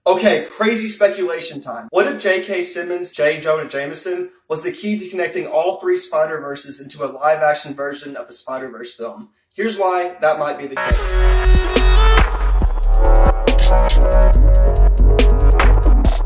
Okay, crazy speculation time. What if J.K. Simmons, J. Jonah Jameson, was the key to connecting all three Spider-Verses into a live-action version of the Spider-Verse film? Here's why that might be the case.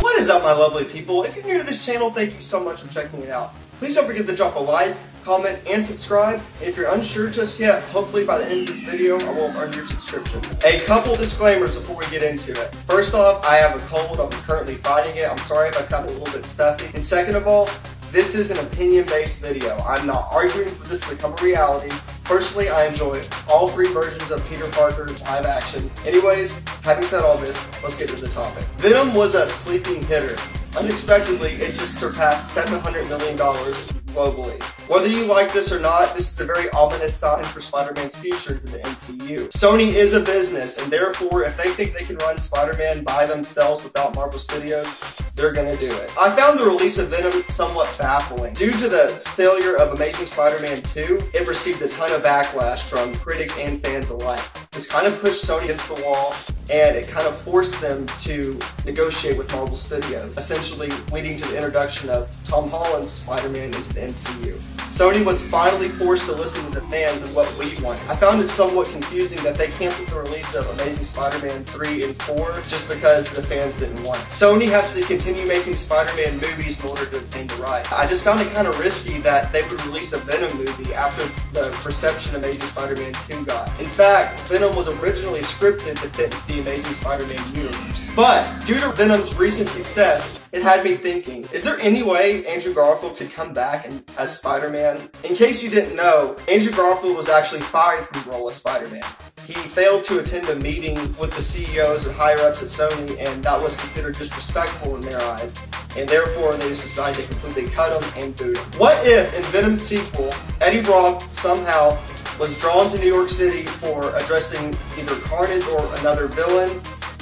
What is up, my lovely people? If you're new to this channel, thank you so much for checking it out. Please don't forget to drop a like, comment, and subscribe. And if you're unsure just yet, hopefully by the end of this video, I will earn your subscription. A couple disclaimers before we get into it. First off, I have a cold. I'm currently fighting it. I'm sorry if I sound a little bit stuffy. And second of all, this is an opinion-based video. I'm not arguing for this to become a reality. Personally, I enjoy all three versions of Peter Parker live action. Anyways, having said all this, let's get to the topic. Venom was a sleeping hitter. Unexpectedly, it just surpassed $700 million globally. Whether you like this or not, this is a very ominous sign for Spider-Man's future into the MCU. Sony is a business, and therefore, if they think they can run Spider-Man by themselves without Marvel Studios, they're gonna do it. I found the release of Venom somewhat baffling. Due to the failure of Amazing Spider-Man 2, it received a ton of backlash from critics and fans alike. This kind of pushed Sony against the wall, and it kind of forced them to negotiate with Marvel Studios, essentially leading to the introduction of Tom Holland's Spider-Man into the MCU. Sony was finally forced to listen to the fans and what we wanted. I found it somewhat confusing that they canceled the release of Amazing Spider-Man 3 and 4 just because the fans didn't want it. Sony has to continue making Spider-Man movies in order to obtain the right. I just found it kind of risky that they would release a Venom movie after the reception Amazing Spider-Man 2 got. In fact, Venom was originally scripted to fit into the Amazing Spider-Man universe. But due to Venom's recent success, it had me thinking, is there any way Andrew Garfield could come back as Spider-Man? In case you didn't know, Andrew Garfield was actually fired from the role of Spider-Man. He failed to attend a meeting with the CEOs and higher-ups at Sony, and that was considered disrespectful in their eyes, and therefore they just decided to completely cut him and boot him. What if, in Venom's sequel, Eddie Brock somehow was drawn to New York City for addressing either Carnage or another villain,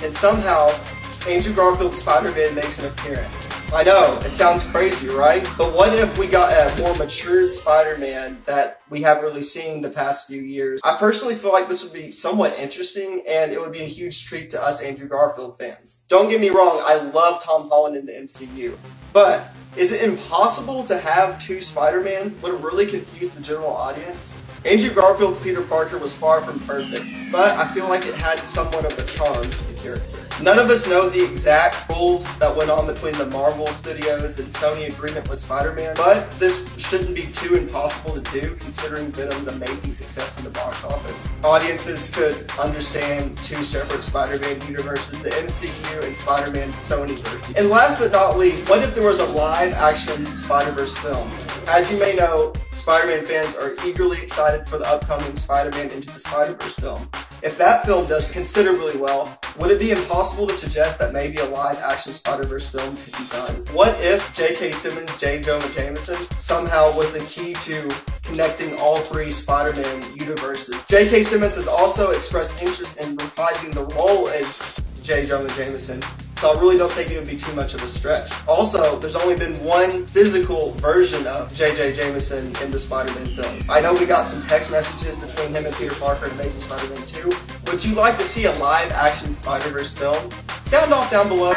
and somehow Andrew Garfield's Spider-Man makes an appearance? I know, it sounds crazy, right? But what if we got a more matured Spider-Man that we haven't really seen the past few years? I personally feel like this would be somewhat interesting, and it would be a huge treat to us Andrew Garfield fans. Don't get me wrong, I love Tom Holland in the MCU, but is it impossible to have two Spider-Mans? Would it really confuse the general audience? Andrew Garfield's Peter Parker was far from perfect, but I feel like it had somewhat of a charm to the character. None of us know the exact rules that went on between the Marvel Studios and Sony agreement with Spider-Man, but this shouldn't be too impossible to do considering Venom's amazing success in the box office. Audiences could understand two separate Spider-Man universes, the MCU and Spider-Man's Sony version. And last but not least, what if there was a live-action Spider-Verse film? As you may know, Spider-Man fans are eagerly excited for the upcoming Spider-Man Into the Spider-Verse film. If that film does considerably well, would it be impossible to suggest that maybe a live-action Spider-Verse film could be done? What if J.K. Simmons, J. Jonah Jameson somehow was the key to connecting all three Spider-Man universes? J.K. Simmons has also expressed interest in reprising the role as J. Jonah Jameson, so I really don't think it would be too much of a stretch. Also, there's only been one physical version of J.J. Jameson in the Spider-Man film. I know we got some text messages between him and Peter Parker in Amazing Spider-Man 2. Would you like to see a live-action Spider-Verse film? Sound off down below.